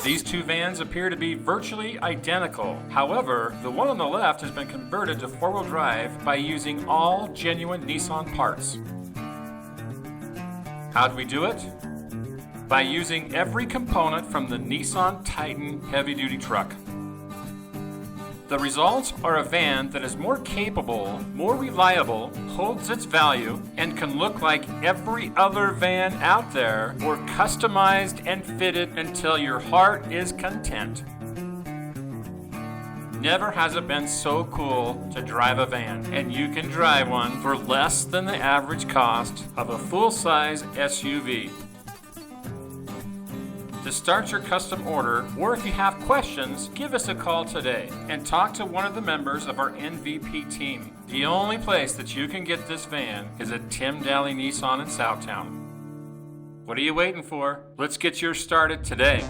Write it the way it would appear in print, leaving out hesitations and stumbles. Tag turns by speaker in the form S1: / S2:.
S1: These two vans appear to be virtually identical. However, the one on the left has been converted to four-wheel drive by using all genuine Nissan parts. How do we do it? By using every component from the Nissan Titan heavy-duty truck. The results are a van that is more capable, more reliable, holds its value, and can look like every other van out there, or customized and fitted until your heart is content. Never has it been so cool to drive a van, and you can drive one for less than the average cost of a full-size SUV. To start your custom order, or if you have questions, give us a call today and talk to one of the members of our NVP team. The only place that you can get this van is at Tim Dahle Nissan in Southtowne. What are you waiting for? Let's get yours started today.